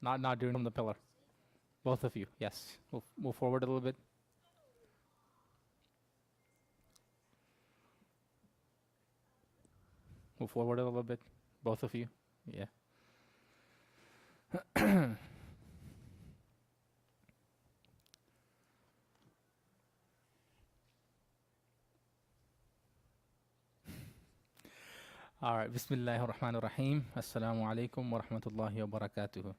Not doing from the pillar. Both of you, yes. Move forward a little bit. Move forward a little bit. Both of you. Yeah. All right. Bismillahir Rahmanir Rahim. Assalamu alaikum wa rahmatullahi wa barakatuh.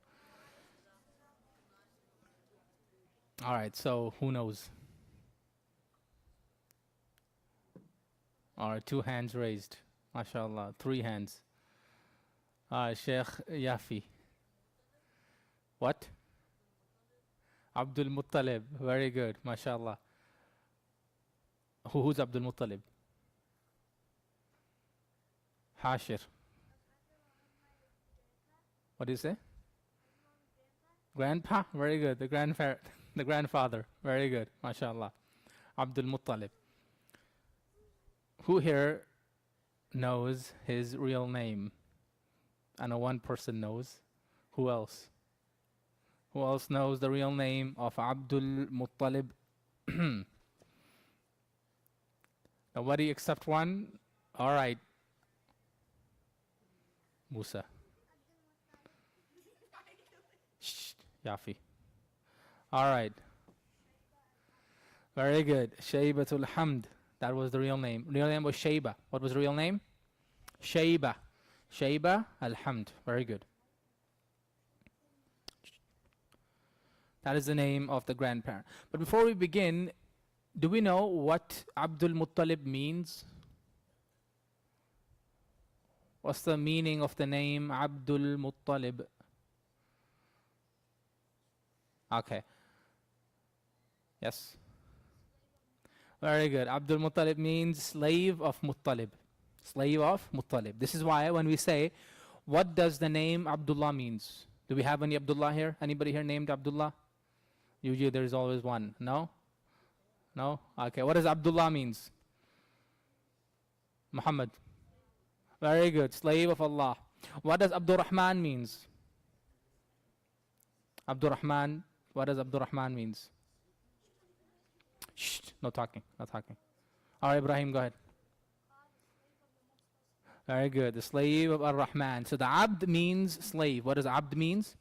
All right. So who knows? All right. 2 hands raised. MashaAllah. 3 hands. Sheikh Yafi. What? Abdul Mutallib. Very good. MashaAllah. Who's Abdul Mutallib? Hashir. What do you say? Grandpa? Very good. The grandfather. Very good. MashaAllah. Abdul Muttalib. Who here knows his real name? I know one person knows. Who else? Who else knows the real name of Abdul Muttalib? Nobody except one? All right. Musa. Shh, Yafi. All right. Very good. Shaybatul Hamd. That was the real name. Real name was Shayba. What was the real name? Shayba. Shayba al-Hamd. Very good. That is the name of the grandparent. But before we begin, do we know what Abdul Muttalib means? What's the meaning of the name Abdul Muttalib? Okay. Yes. Very good. Abdul Muttalib means slave of Muttalib. Slave of Muttalib. This is why when we say, what does the name Abdullah means? Do we have any Abdullah here? Anybody here named Abdullah? Usually there is always one. No? No? Okay. What does Abdullah means? Muhammad. Very good. Slave of Allah. What does Abdul Rahman means? Abdul Rahman. What does Abdul Rahman means? Shh. No talking. No talking. All right, Ibrahim, go ahead. Very good. The slave of Ar-Rahman. So the Abd means slave. What does Abd means?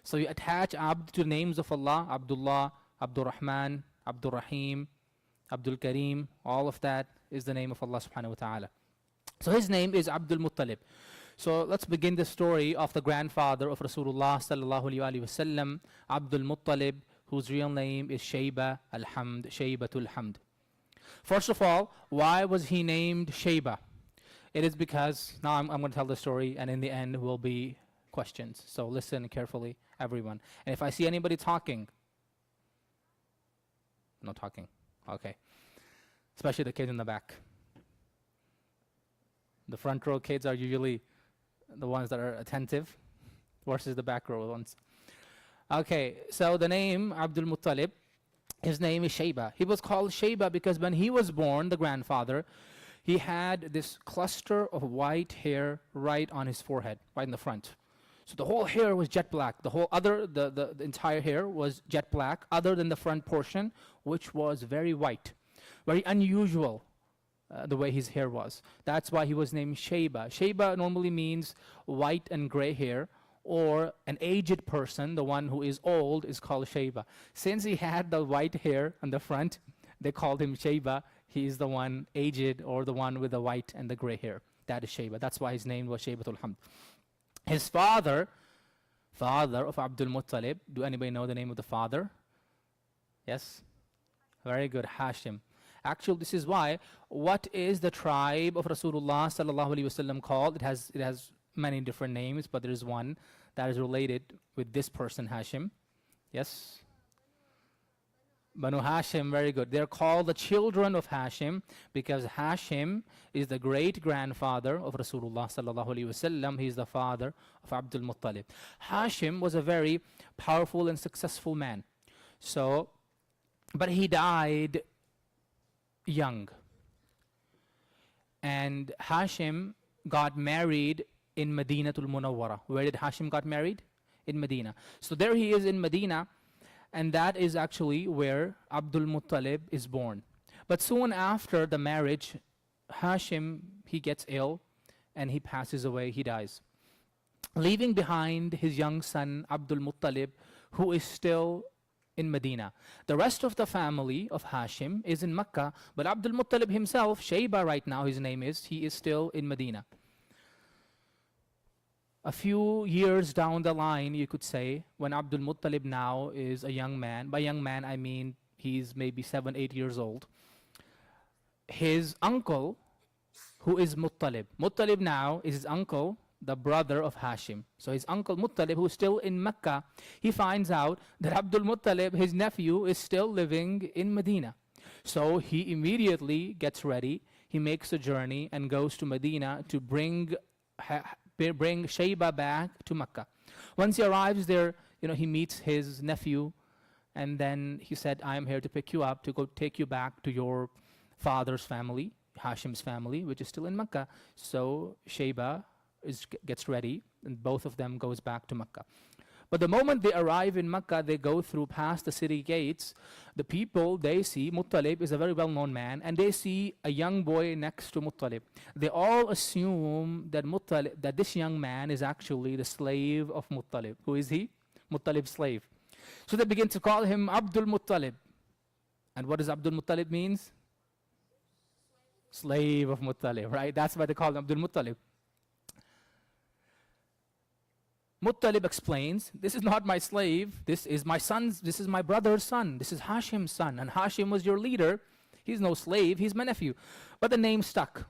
So you attach Abd to names of Allah. Abdullah, Abdul Rahman, Abdul Rahim, Abdul Kareem. All of that is the name of Allah subhanahu wa ta'ala. So his name is Abdul Muttalib. So let's begin the story of the grandfather of Rasulullah sallallahu alaihi wasallam, Abdul Muttalib, whose real name is Shayba al-Hamd, Shaybatul Hamd. First of all, why was he named Shayba? It is because, now I'm going to tell the story, and in the end will be questions. So listen carefully, everyone. And if I see anybody talking, no talking, okay. Especially the kids in the back. The front row kids are usually the ones that are attentive versus the back row ones. Okay, so the name Abdul Muttalib, his name is Shayba. He was called Shayba because when he was born, the grandfather, he had this cluster of white hair right on his forehead, right in the front. So the whole hair was jet black. The entire hair was jet black, other than the front portion, which was very white, very unusual. The way his hair was. That's why he was named Shayba. Shayba normally means white and gray hair, or an aged person, the one who is old, is called Shayba. Since he had the white hair on the front, they called him Shayba. He is the one aged, or the one with the white and the gray hair. That is Shayba. That's why his name was Shaybatul Hamd. His father of Abdul Muttalib, do anybody know the name of the father? Yes? Very good, Hashim. Actually, this is why, what is the tribe of Rasulullah sallallahu alaihi wasallam called? It has many different names, but there is one that is related with this person, Hashim. Yes? Banu Hashim, very good. They're called the children of Hashim because Hashim is the great-grandfather of Rasulullah sallallahu alaihi wasallam. He's the father of Abdul Muttalib. Hashim was a very powerful and successful man. So, but he died young. And Hashim got married in Madinatul Munawwara. Where did Hashim got married? in Medina. So there he is in Medina, and that is actually where Abdul Muttalib is born. But soon after the marriage, Hashim, he gets ill and he passes away, he dies, leaving behind his young son Abdul Muttalib, who is still in Medina. The rest of the family of Hashim is in Mecca, but Abdul Muttalib himself, Shayba right now his name is, he is still in Medina. A few years down the line, you could say, when Abdul Muttalib now is a young man, by young man I mean he's maybe 7, 8 years old, his uncle, who is Muttalib. Muttalib now is his uncle, the brother of Hashim. So his uncle Muttalib, who's still in Mecca, he finds out that Abdul Muttalib, his nephew, is still living in Medina. So he immediately gets ready. He makes a journey and goes to Medina to bring Shayba back to Mecca. Once he arrives there, he meets his nephew, and then he said, I am here to pick you up, to go take you back to your father's family, Hashim's family, which is still in Mecca. So Shayba gets ready, and both of them goes back to Mecca. But the moment they arrive in Mecca, they go through past the city gates. The people, they see Muttalib is a very well-known man, and they see a young boy next to Muttalib. They all assume that this young man is actually the slave of Muttalib. Who is he? Muttalib's slave. So they begin to call him Abdul Muttalib. And what does Abdul Muttalib means? Slave of Muttalib, right? That's why they call him Abdul Muttalib. Muttalib explains, this is not my slave, this is my brother's son, this is Hashim's son, and Hashim was your leader. He's no slave, he's my nephew. But the name stuck.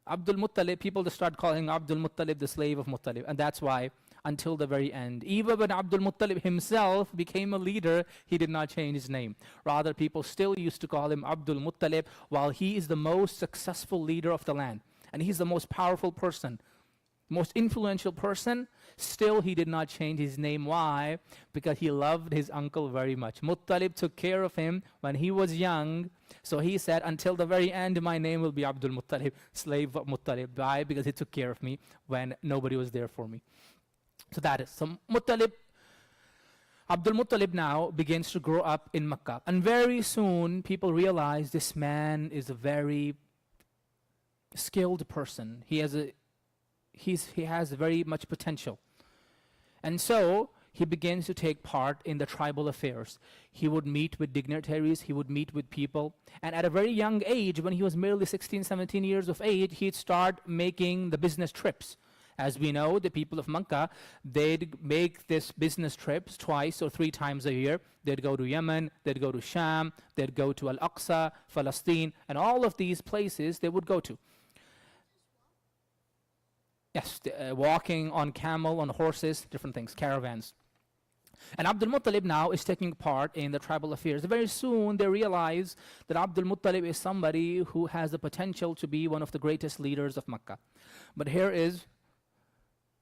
Abdul Muttalib, people just start calling Abdul Muttalib the slave of Muttalib, and that's why until the very end, even when Abdul Muttalib himself became a leader, he did not change his name. Rather, people still used to call him Abdul Muttalib, while he is the most successful leader of the land, and he's the most powerful person, most influential person. Still he did not change his name. Why? Because he loved his uncle very much. Muttalib took care of him when he was young, so he said, until the very end my name will be Abdul Muttalib, slave of Muttalib. Why? Because he took care of me when nobody was there for me. So that is, so Abdul Muttalib now begins to grow up in Mecca, and very soon people realize this man is a very skilled person. He has very much potential. And so he begins to take part in the tribal affairs. He would meet with dignitaries, he would meet with people. And at a very young age, when he was merely 16, 17 years of age, he'd start making the business trips. As we know, the people of Mecca, they'd make this business trips 2 or 3 times a year. They'd go to Yemen, they'd go to Sham, they'd go to Al-Aqsa, Palestine, and all of these places they would go to. Yes, walking on camel, on horses, different things, caravans. And Abdul Muttalib now is taking part in the tribal affairs. Very soon they realize that Abdul Muttalib is somebody who has the potential to be one of the greatest leaders of Mecca. But here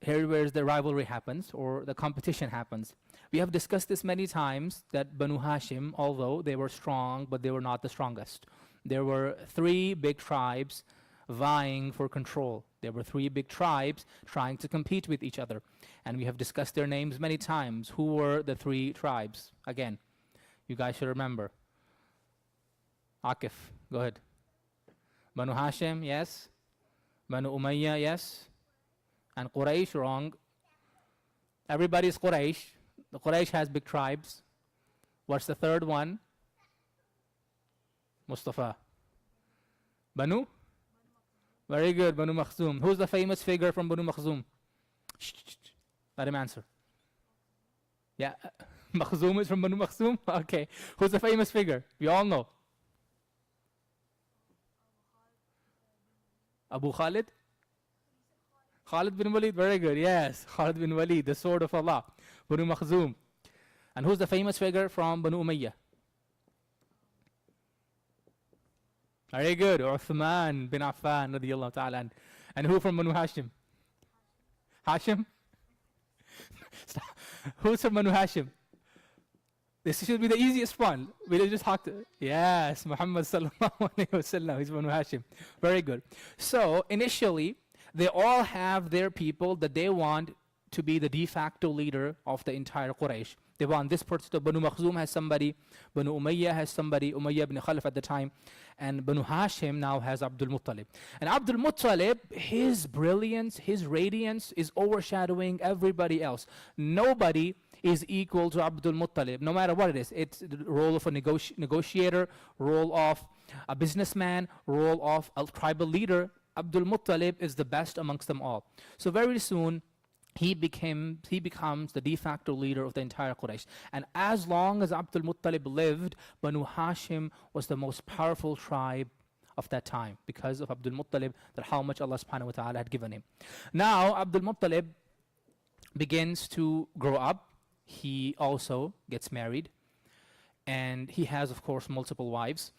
where the rivalry happens, or the competition happens. We have discussed this many times, that Banu Hashim, although they were strong, but they were not the strongest. There were 3 big tribes vying for control. There were 3 big tribes trying to compete with each other. And we have discussed their names many times. Who were the 3 tribes? Again, you guys should remember. Akif, go ahead. Banu Hashim, yes. Banu Umayyah, yes. And Quraysh, wrong. Everybody's Quraysh. The Quraysh has big tribes. What's the 3rd one? Mustafa. Banu? Very good, Banu Makhzum. Who's the famous figure from Banu Makhzum? Let him answer. Yeah, Makhzum is from Banu Makhzum? Okay. Who's the famous figure? We all know. Abu Khalid? Khalid bin Walid, very good, yes. Khalid bin Walid, the sword of Allah. Banu Makhzum. And who's the famous figure from Banu Umayyah? Very good, Uthman bin Affan radiyallahu ta'ala. And who from Banu Hashim? Hashim? Who's from Banu Hashim? This should be the easiest one. We'll just talk to, yes, Muhammad sallallahu alayhi wa sallam, he's Banu Hashim. Very good. So initially, they all have their people that they want to be the de facto leader of the entire Quraysh. They want this person. Banu Makhzum has somebody, Banu Umayyah has somebody, Umayyah ibn Khalaf at the time, and Banu Hashim now has Abdul Muttalib. And Abdul Muttalib, his brilliance, his radiance is overshadowing everybody else. Nobody is equal to Abdul Muttalib, no matter what it is. It's the role of a negotiator, role of a businessman, role of a tribal leader. Abdul Muttalib is the best amongst them all. So very soon, he becomes the de facto leader of the entire Quraysh. And as long as Abdul Muttalib lived, Banu Hashim was the most powerful tribe of that time because of Abdul Muttalib, that how much Allah subhanahu wa ta'ala had given him. Now Abdul Muttalib begins to grow up. He also gets married, and he has, of course, multiple wives.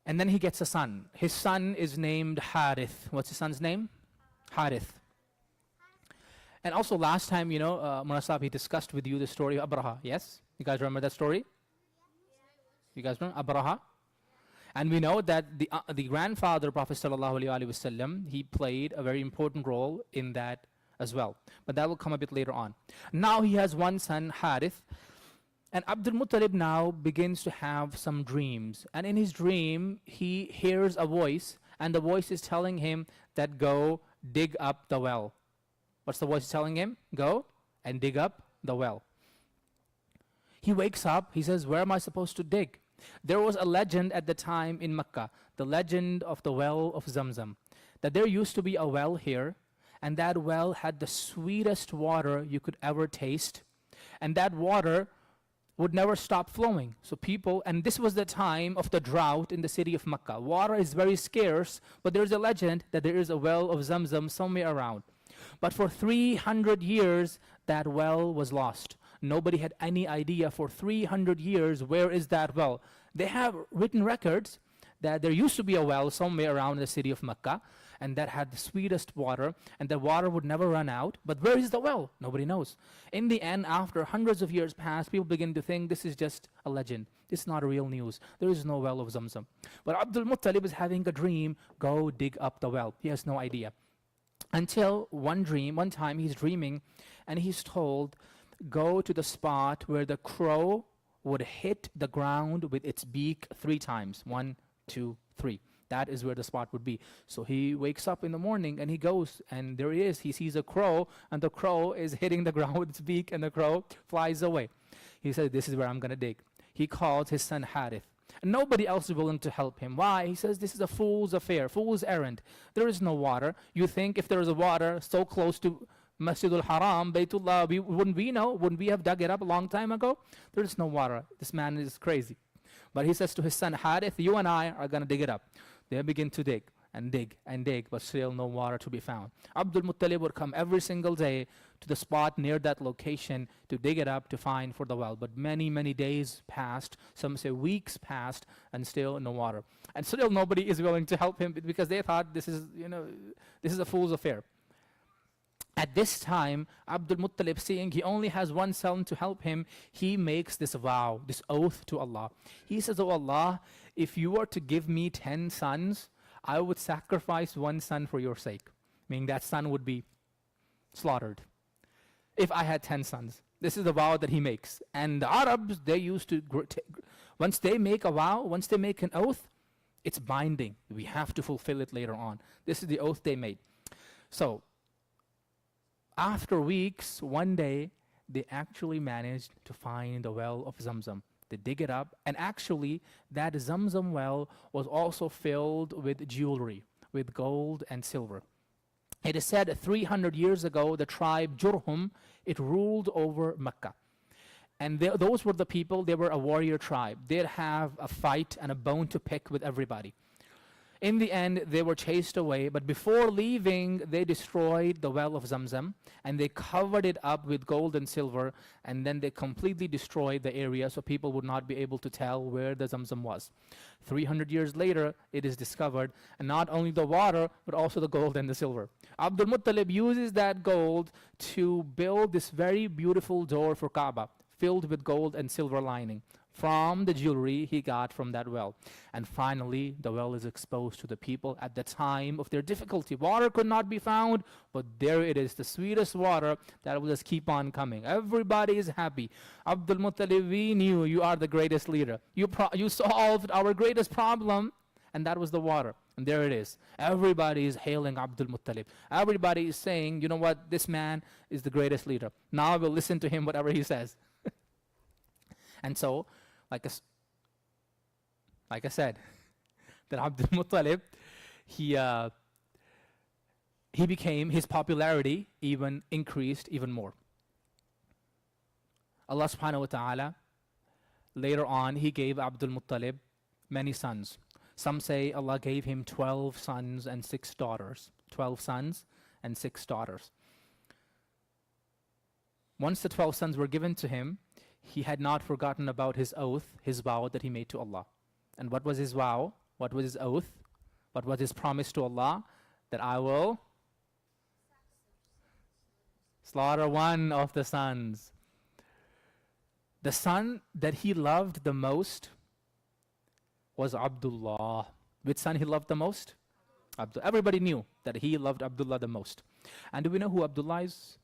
And then he gets a son. His son is named Harith. What's his son's name? Harith. And also last time, Munasab, he discussed with you the story of Abraha. Yes? You guys remember that story? You guys remember Abraha? And we know that the grandfather, Prophet sallallahu alaihi wasallam, he played a very important role in that as well. But that will come a bit later on. Now he has one son, Harith. And Abdul Muttalib now begins to have some dreams. And in his dream, he hears a voice, and the voice is telling him that go dig up the well. What's the voice telling him? Go and dig up the well. He wakes up, he says, where am I supposed to dig? There was a legend at the time in Mecca, the legend of the well of Zamzam, that there used to be a well here, and that well had the sweetest water you could ever taste, and that water would never stop flowing. So people, and this was the time of the drought in the city of Mecca. Water is very scarce, but there's a legend that there is a well of Zamzam somewhere around. But for 300 years, that well was lost. Nobody had any idea for 300 years where is that well. They have written records that there used to be a well somewhere around the city of Mecca, and that had the sweetest water, and the water would never run out. But where is the well? Nobody knows. In the end, after hundreds of years passed, people begin to think this is just a legend. This is not real news. There is no well of Zamzam. But Abdul Muttalib is having a dream, go dig up the well. He has no idea. Until one time he's dreaming, and he's told, go to the spot where the crow would hit the ground with its beak 3 times. 1, 2, 3. That is where the spot would be. So he wakes up in the morning and he goes, and there he is. He sees a crow, and the crow is hitting the ground with its beak, and the crow flies away. He said, this is where I'm going to dig. He calls his son Harith. And nobody else is willing to help him. Why? He says, this is a fool's affair, fool's errand. There is no water. You think if there was a water so close to Masjidul Haram, Baytullah, wouldn't we know? Wouldn't we have dug it up a long time ago? There is no water. This man is crazy. But he says to his son Harith, you and I are going to dig it up. They begin to dig and dig and dig, but still no water to be found. Abdul Muttalib would come every single day to the spot near that location to dig it up to find for the well. But many, many days passed, some say weeks passed, and still no water. And still nobody is willing to help him because they thought this is a fool's affair. At this time, Abdul Muttalib, seeing he only has one son to help him, he makes this vow, this oath to Allah. He says, oh Allah, if you were to give me 10 sons, I would sacrifice one son for your sake. Meaning that son would be slaughtered. If I had 10 sons. This is the vow that he makes. And the Arabs, they used to, once they make a vow, once they make an oath, it's binding. We have to fulfill it later on. This is the oath they made. So, after weeks, one day, they actually managed to find the well of Zamzam. They dig it up, and actually, that Zamzam well was also filled with jewelry, with gold and silver. It is said 300 years ago, the tribe Jurhum, it ruled over Mecca. And those were the people, they were a warrior tribe. They'd have a fight and a bone to pick with everybody. In the end, they were chased away, but before leaving, they destroyed the well of Zamzam, and they covered it up with gold and silver, and then they completely destroyed the area so people would not be able to tell where the Zamzam was. 300 years later, it is discovered, and not only the water, but also the gold and the silver. Abdul Muttalib uses that gold to build this very beautiful door for Kaaba, filled with gold and silver lining. from the jewelry he got from that well. And finally, the well is exposed to the people at the time of their difficulty. Water could not be found, but there it is, the sweetest water that will just keep on coming. Everybody is happy. Abdul Muttalib, we knew you are the greatest leader. You solved our greatest problem, and that was the water. And there it is. Everybody is hailing Abdul Muttalib. Everybody is saying, you know what, this man is the greatest leader. Now we'll listen to him, whatever he says. And so, like I said, that Abdul Muttalib, he became, his popularity even increased even more. Allah subhanahu wa ta'ala, later on, he gave Abdul Muttalib many sons. Some say Allah gave him 12 sons and 6 daughters. 12 sons and 6 daughters. Once the 12 sons were given to him, he had not forgotten about his oath, his vow that he made to Allah. And what was his vow? What was his oath? What was his promise to Allah? That I will slaughter one of the sons. The son that he loved the most was Abdullah. Which son he loved the most? Everybody knew that he loved Abdullah the most. And do we know who Abdullah is?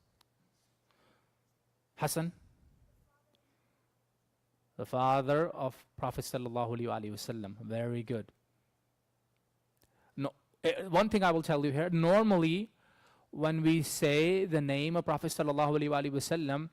Hassan? The father of Prophet sallallahu alaihi wasallam. Very good. No, one thing I will tell you here, normally when we say the name of Prophet sallallahu alaihi wasallam,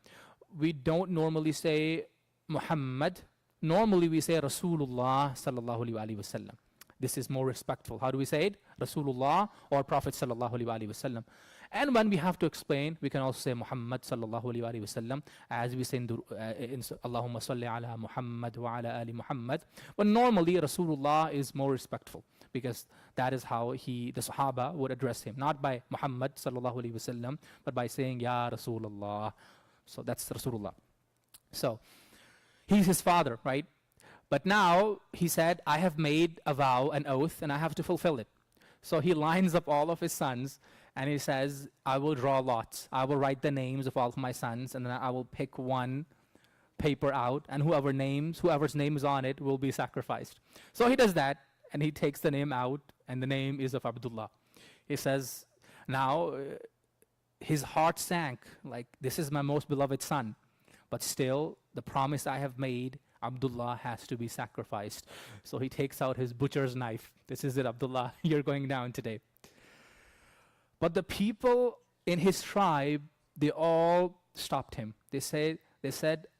we don't normally say Muhammad. Normally we say Rasulullah sallallahu alaihi wasallam. This is more respectful. How do we say it? Rasulullah or Prophet sallallahu alaihi wasallam. And when we have to explain, we can also say Muhammad sallallahu alaihi wasallam, as we say in Allahumma salli ala Muhammad wa ala ali Muhammad. But normally Rasulullah is more respectful, because that is how the Sahaba would address him, not by Muhammad sallallahu alaihi wasallam, but by saying Ya Rasulullah. So that's Rasulullah. So he's his father, right? But now he said, I have made a vow, an oath, and I have to fulfill it. So he lines up all of his sons, and he says, I will draw lots. I will write the names of all of my sons, and then I will pick one paper out, and whoever's name is on it will be sacrificed. So he does that, and he takes the name out, and the name is of Abdullah. He says, now his heart sank, like, this is my most beloved son. But still, the promise I have made, Abdullah has to be sacrificed. So he takes out his butcher's knife. This is it, Abdullah, you're going down today. But the people in his tribe, they all stopped him. They said,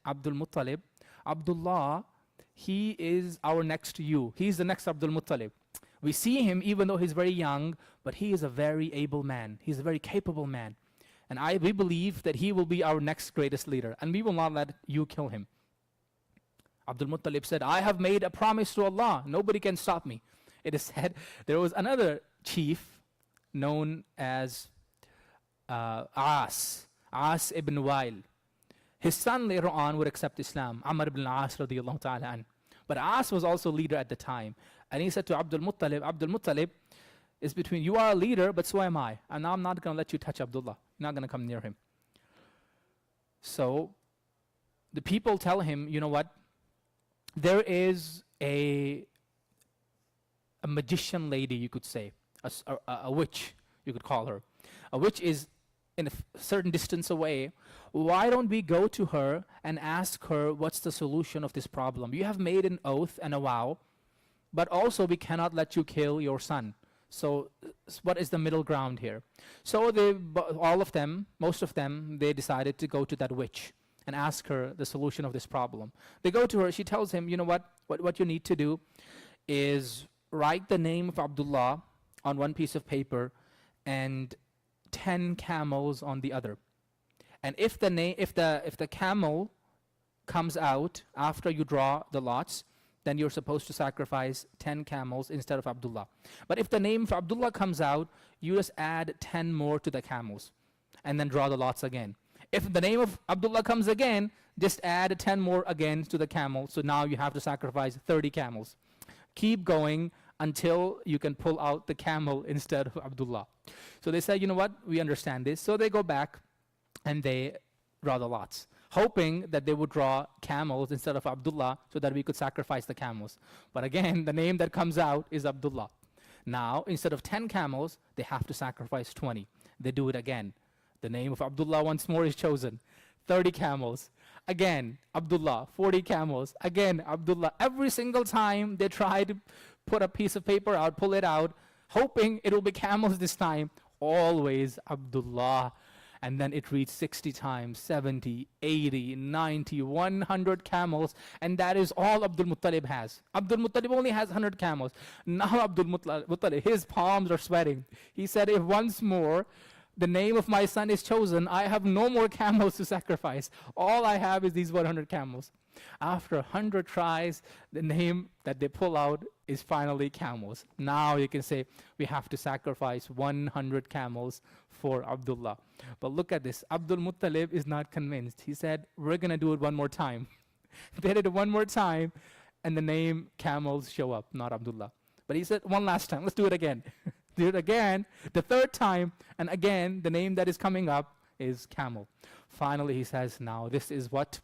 Abdul Muttalib, Abdullah, he is our next you. He's the next Abdul Muttalib. We see him, even though he's very young, but he is a very able man. He's a very capable man. And we believe that he will be our next greatest leader, and we will not let you kill him. Abdul Muttalib said, I have made a promise to Allah. Nobody can stop me. It is said there was another chief known as As ibn Wa'il. His son later on would accept Islam, Amr ibn As radiyallahu ta'ala an. But As was also leader at the time. And he said to Abdul Muttalib is between, you are a leader, but so am I. And I'm not going to let you touch Abdullah. You're not going to come near him. So the people tell him, you know what? There is a magician lady, you could say, a witch, you could call her. A witch is in a certain distance away. Why don't we go to her and ask her what's the solution of this problem? You have made an oath and a vow, but also we cannot let you kill your son. So what is the middle ground here? So most of them, they decided to go to that witch and ask her the solution of this problem. They go to her, she tells him, you know what you need to do is write the name of Abdullah on one piece of paper and 10 camels on the other. And if the camel comes out after you draw the lots, then you're supposed to sacrifice 10 camels instead of Abdullah. But if the name for Abdullah comes out, you just add 10 more to the camels and then draw the lots again. If the name of Abdullah comes again, just add 10 more again to the camel. So now you have to sacrifice 30 camels. Keep going until you can pull out the camel instead of Abdullah. So they say, you know what, we understand this. So they go back and they draw the lots. hoping that they would draw camels instead of Abdullah so that we could sacrifice the camels. But again, the name that comes out is Abdullah. Now, instead of 10 camels, they have to sacrifice 20. They do it again. The name of Abdullah once more is chosen. 30 camels. Again, Abdullah. 40 camels. Again, Abdullah. Every single time they try to put a piece of paper out, pull it out, hoping it will be camels this time. Always Abdullah. And then it reads 60 times, 70, 80, 90, 100 camels. And that is all Abdul Muttalib has. Abdul Muttalib only has 100 camels. Now Abdul Muttalib, his palms are sweating. He said, if once more the name of my son is chosen, I have no more camels to sacrifice. All I have is these 100 camels. After 100 tries, the name that they pull out is finally camels. Now you can say, we have to sacrifice 100 camels for Abdullah. But look at this. Abdul Muttalib is not convinced. He said, we're going to do it one more time. They did it one more time, and the name camels show up, not Abdullah. But he said, one last time, let's do it again. Do it again, the third time, and again, the name that is coming up is camel. Finally, he says, now this is what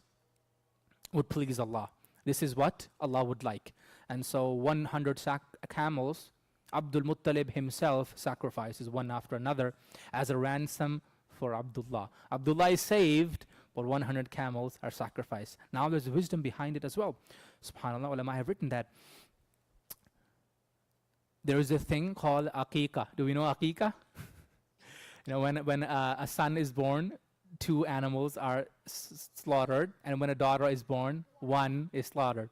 would please Allah. This is what Allah would like. And so 100 camels, Abdul Muttalib himself sacrifices one after another as a ransom for Abdullah. Abdullah is saved, but 100 camels are sacrificed. Now there's wisdom behind it as well. SubhanAllah, ulama have written that there is a thing called aqiqah. Do we know aqiqah? You know, when a son is born, 2 animals are slaughtered, and when a daughter is born, 1 is slaughtered.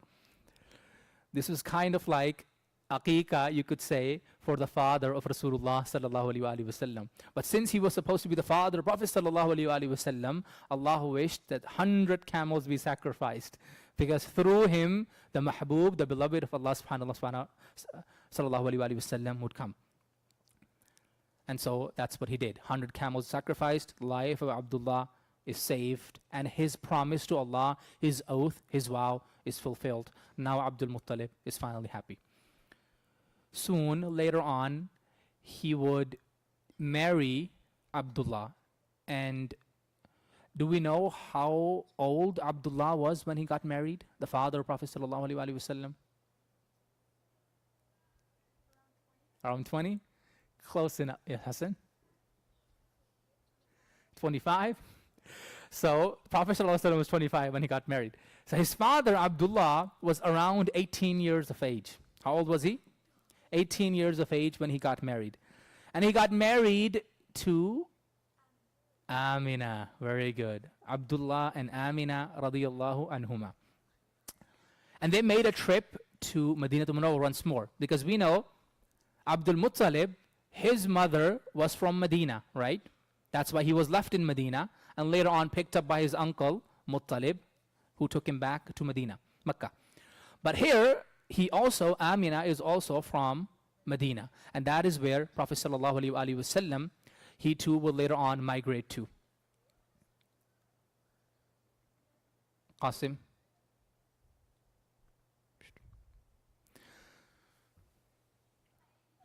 This was kind of like aqiqah, you could say, for the father of Rasulullah sallallahu alaihi wasallam. But since he was supposed to be the father of Prophet sallallahu alaihi wasallam, Allah wished that 100 camels be sacrificed, because through him, the mahbub, the beloved of Allah subhanahu sallallahu alaihi wasallam would come. And so that's what he did. 100 camels sacrificed, life of Abdullah is saved, and his promise to Allah, his oath, his vow is fulfilled. Now Abdul Muttalib is finally happy. Soon, later on, he would marry Abdullah. And do we know how old Abdullah was when he got married? The father of Prophet sallallahu alaihi wasallam? Around 20? Close enough. Yeah, Hassan? 25? So Prophet ﷺ was 25 when he got married. So his father, Abdullah, was around 18 years of age. How old was he? 18 years of age when he got married. And he got married to Amina. Very good. Abdullah and Amina radiyallahu anhuma. And they made a trip to Medina Munawwar once more. Because we know Abdul Muttalib, his mother was from Medina, right? That's why he was left in Medina and later on picked up by his uncle, Muttalib, who took him back to Medina, Mecca. But here, Amina is also from Medina. And that is where Prophet sallallahu alaihi wasallam, he too will later on migrate to. Qasim.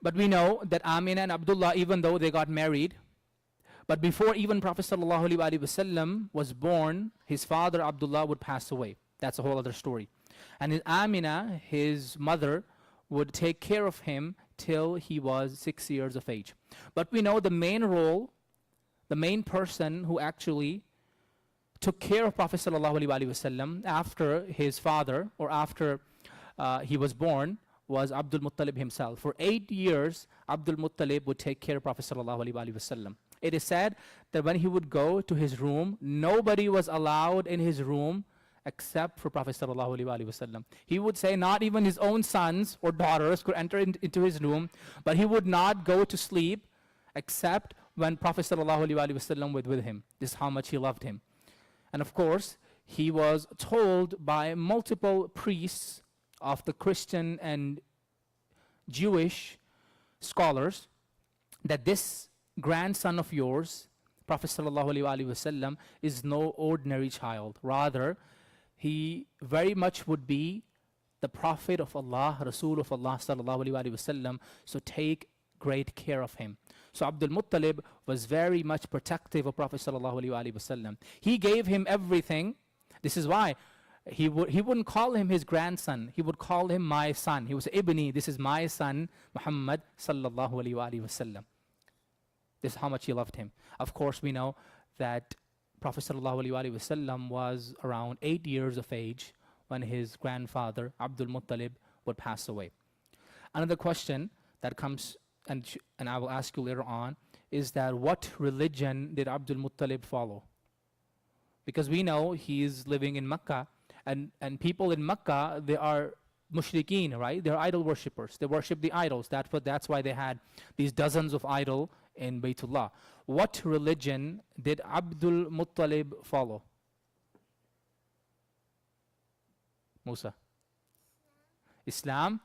But we know that Amina and Abdullah, even though they got married, but before even Prophet ﷺ was born, his father Abdullah would pass away. That's a whole other story. And Amina, his mother, would take care of him till he was 6 years of age. But we know the main role, the main person who actually took care of Prophet ﷺ after his father, or after he was born, was Abdul Muttalib himself. For 8 years, Abdul Muttalib would take care of Prophet ﷺ. It is said that when he would go to his room, nobody was allowed in his room except for Prophet ﷺ. He would say not even his own sons or daughters could enter into his room, but he would not go to sleep except when Prophet ﷺ was with him. This is how much he loved him. And of course, he was told by multiple priests of the Christian and Jewish scholars that this grandson of yours, Prophet ﷺ, is no ordinary child. Rather, he very much would be the Prophet of Allah, Rasul of Allah ﷺ. So take great care of him. So Abdul Muttalib was very much protective of Prophet sallallahu alaihi wasallam. He gave him everything. This is why he wouldn't call him his grandson. He would call him my son. He would say, Ibni, this is my son, Muhammad sallallahu alaihi wasallam. This is how much he loved him. Of course, we know that Prophet sallallahu alaihi wasallam was around 8 years of age when his grandfather, Abdul Muttalib, would pass away. Another question that comes, and I will ask you later on, is that what religion did Abdul Muttalib follow? Because we know he is living in Mecca, and people in Mecca, they are mushrikeen, right? They're idol worshippers. They worship the idols. That's why they had these dozens of idols in Baytullah. What religion did Abdul Muttalib follow? Musa? Islam?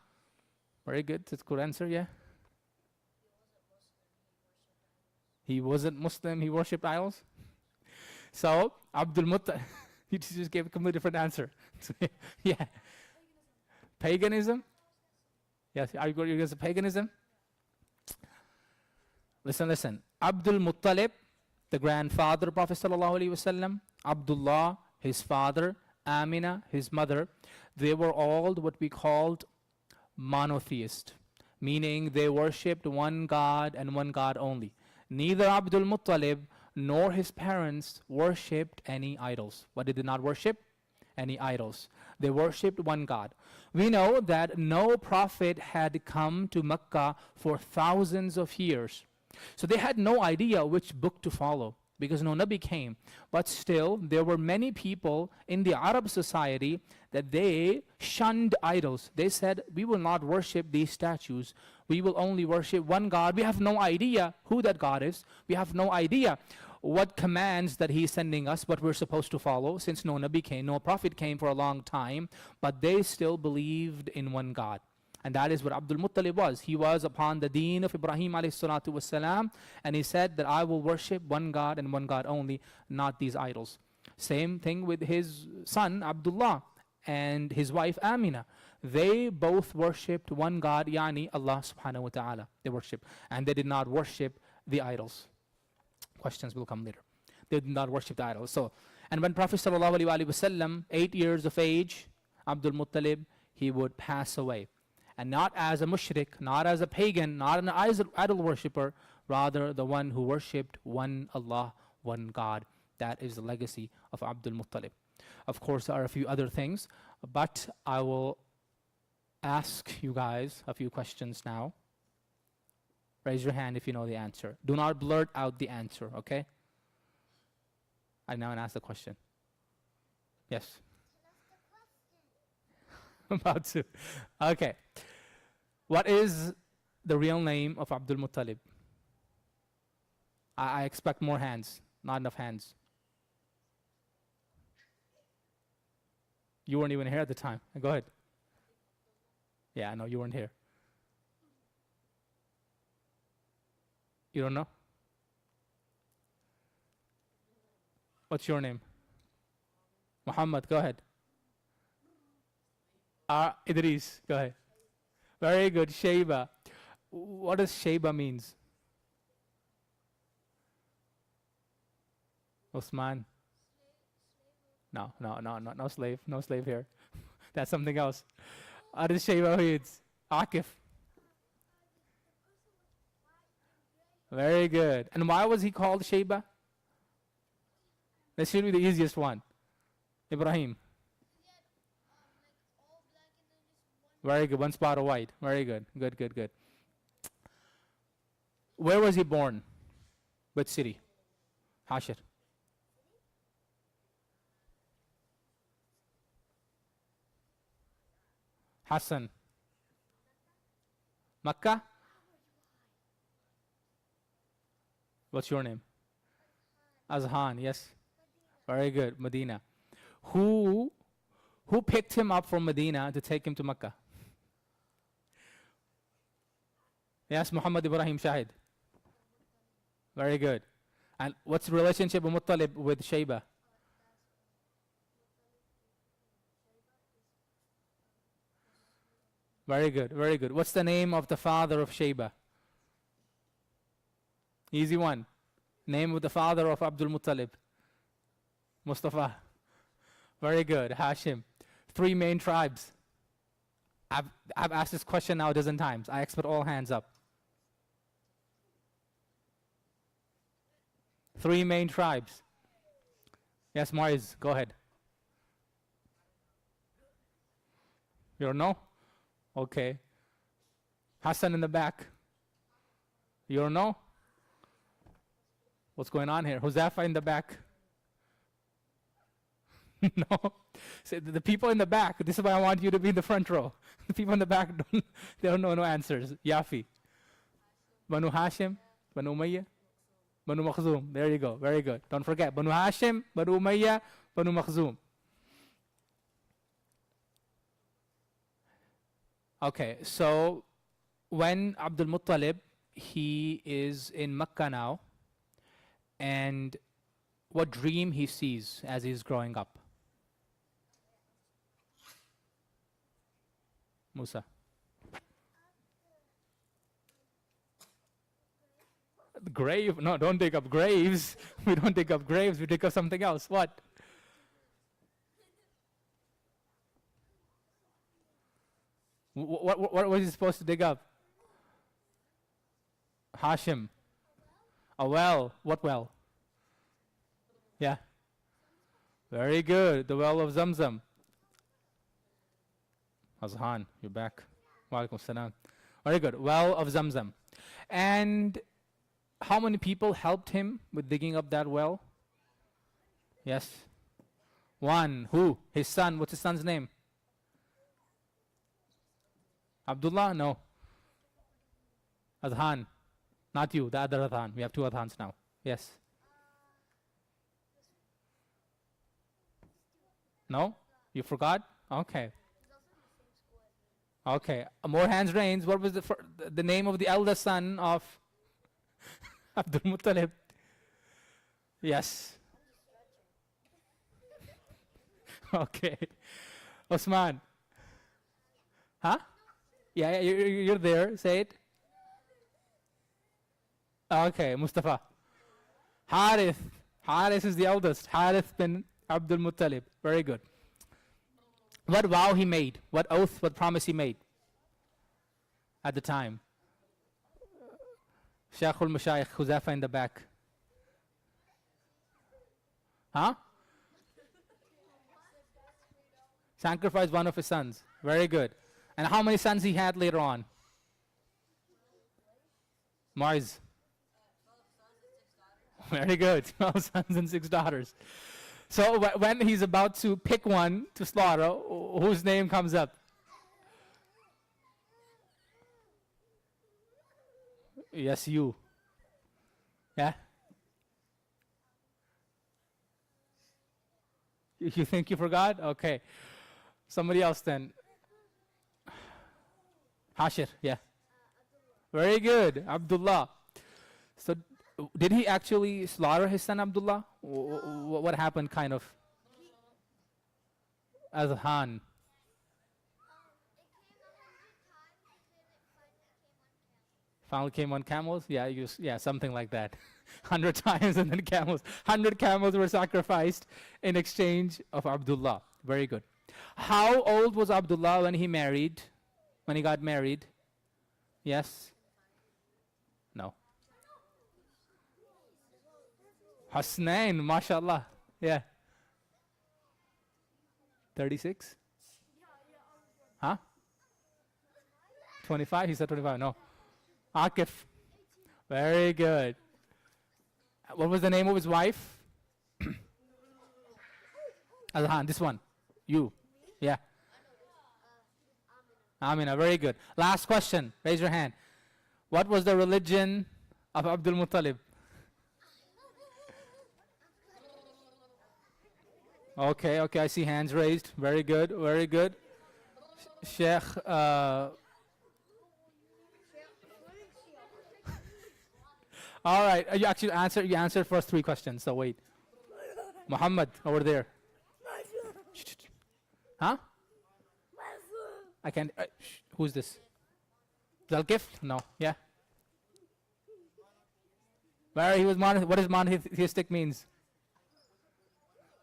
Very good. That's a good answer, yeah? He wasn't Muslim, he worshipped idols? So, Abdul Muttalib, he just gave a completely different answer. Yeah. Paganism? Yes, are you going against paganism? Listen. Abdul Muttalib, the grandfather of Prophet sallallahu alaihi wasallam, Abdullah, his father, Amina, his mother, they were all what we called monotheist, meaning they worshipped one God and one God only. Neither Abdul Muttalib nor his parents worshipped any idols. What did they not worship? Any idols. They worshipped one God. We know that no prophet had come to Mecca for thousands of years. So they had no idea which book to follow because no Nabi came. But still, there were many people in the Arab society that they shunned idols. They said, we will not worship these statues. We will only worship one God. We have no idea who that God is. We have no idea what commands that he is sending us, what we're supposed to follow, since no Nabi came, no prophet came for a long time, but they still believed in one God. And that is what Abdul Muttalib was. He was upon the deen of Ibrahim alayhi salatu wasalam, and he said that I will worship one God and one God only, not these idols. Same thing with his son Abdullah and his wife Amina. They both worshipped one God, yani Allah subhanahu wa ta'ala. They worshipped, and they did not worship the idols. Questions will come later. They did not worship the idols. So, and when Prophet sallallahu alaihi wasallam, 8 years of age, Abdul Muttalib, he would pass away. And not as a mushrik, not as a pagan, not an idol worshipper, rather the one who worshipped one Allah, one God. That is the legacy of Abdul Muttalib. Of course, there are a few other things, but I will ask you guys a few questions now. Raise your hand if you know the answer. Do not blurt out the answer, okay? I now ask the question. Yes? I'm about to. Okay. What is the real name of Abdul Muttalib? I expect more hands, not enough hands. You weren't even here at the time. Go ahead. Yeah, I know you weren't here. You don't know? What's your name? Muhammad, go ahead. Idris, go ahead. Very good, Shayba. What does Shayba means? Osman? No slave. No slave here. That's something else. What does Shayba means? Akif. Very good. And why was he called Shayba? That should be the easiest one. Ibrahim. Very good. One spot of white. Very good. Good. Where was he born? Which city? Hashir. Hassan. Makkah? What's your name? Azhan, yes. Very good. Medina. Who picked him up from Medina to take him to Makkah? Yes, Muhammad Ibrahim Shahid. Very good. And what's the relationship of Muttalib with Shayba? Very good. What's the name of the father of Shayba? Easy one. Name of the father of Abdul Muttalib. Mustafa. Very good. Hashim. 3 main tribes. I've asked this question now a dozen times. I expect all hands up. 3 main tribes. Yes, Mariz, go ahead. You don't know? Okay. Hassan in the back. You don't know? What's going on here? Huzafa in the back. No. So the people in the back, this is why I want you to be in the front row. The people in the back, they don't know no answers. Yafi. Banu Hashim, Banu Umayyah, Banu Makhzum. There you go. Very good. Don't forget. Banu Hashim, Banu Umayyah, Banu Makhzum. Okay, so when Abdul Muttalib, he is in Mecca now, and what dream he sees as he's growing up? Musa. The grave? No, don't dig up graves. We don't dig up graves, we dig up something else. What? What was he supposed to dig up? Hashim. A well. What well? Yeah. Very good. The well of Zamzam. Azhan, you're back. Wa alaikum salam. Very good. Well of Zamzam. And how many people helped him with digging up that well? Yes. 1. Who? His son. What's his son's name? Abdullah? No. Adhan. Not you, the other Adhan. We have 2 Adhans now. Yes. No? You forgot? Okay. Okay. More hands raised. What was the name of the eldest son of Abdul Muttalib? Yes. Okay. Osman. Huh? Yeah, you're there. Say it. Okay, Mustafa. Harith. Harith is the eldest. Harith bin Abdul Muttalib. Very good. What vow he made? What oath, what promise he made at the time? Shaykhul Mashayikh, Huzafa in the back. Huh? Sacrifice one of his sons. Very good. And how many sons he had later on? Mars. Very good. 12 sons and 6 daughters. So when he's about to pick one to slaughter, whose name comes up? Yes, you. Yeah? You think you forgot? Okay. Somebody else then. Hashir, yeah. Very good. Abdullah. So did he actually slaughter his son Abdullah? What happened kind of? As a Han. Finally came on camels? Yeah, yeah, something like that. 100 times and then camels. 100 camels were sacrificed in exchange of Abdullah. Very good. How old was Abdullah when he married? When he got married? Yes? No. Hasnain, mashallah. Yeah. 36? Huh? 25? He said 25. No. Akif. Very good. What was the name of his wife? Azhan, this one. You. Yeah. Amina, very good. Last question. Raise your hand. What was the religion of Abdul Muttalib? Okay, okay, I see hands raised. Very good, very good. Sheikh, all right, you actually answered first 3 questions, so wait. Muhammad, over there. Huh? I can't, who's this? Zalkif? No, yeah. Where he was what does monotheistic means?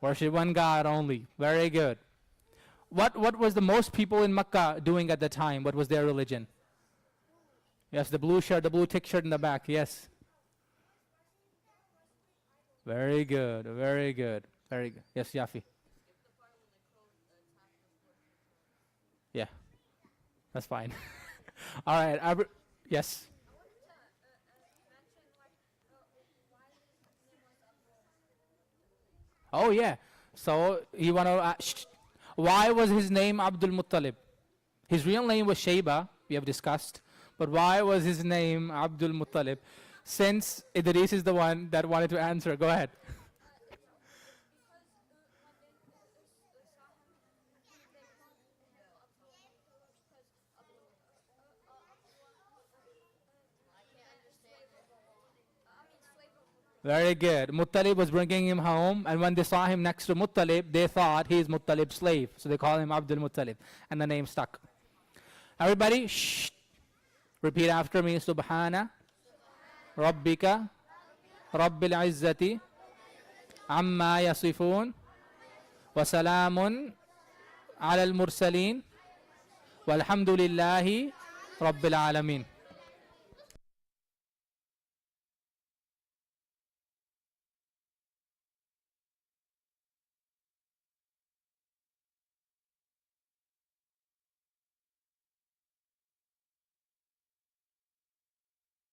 Worship one God only. Very good. What was the most people in Mecca doing at the time? What was their religion? Yes, the blue shirt, the blue tick shirt in the back. Yes. Very good. Very good. Very good. Yes, Yafi. Yeah, that's fine. All right. Yes. Oh yeah. So you want to? Why was his name Abdul Muttalib? His real name was Shayba. We have discussed. But why was his name Abdul Muttalib? Since Idris is the one that wanted to answer, go ahead. Very good. Muttalib was bringing him home, and when they saw him next to Muttalib, they thought he is Muttalib's slave. So they call him Abdul Muttalib, and the name stuck. Everybody, shh. Repeat after me. Subhana Rabbika Rabbil Izzati Amma Yasifun wa Salamun ala al-Mursaleen walhamdulillahi Rabbil Alameen.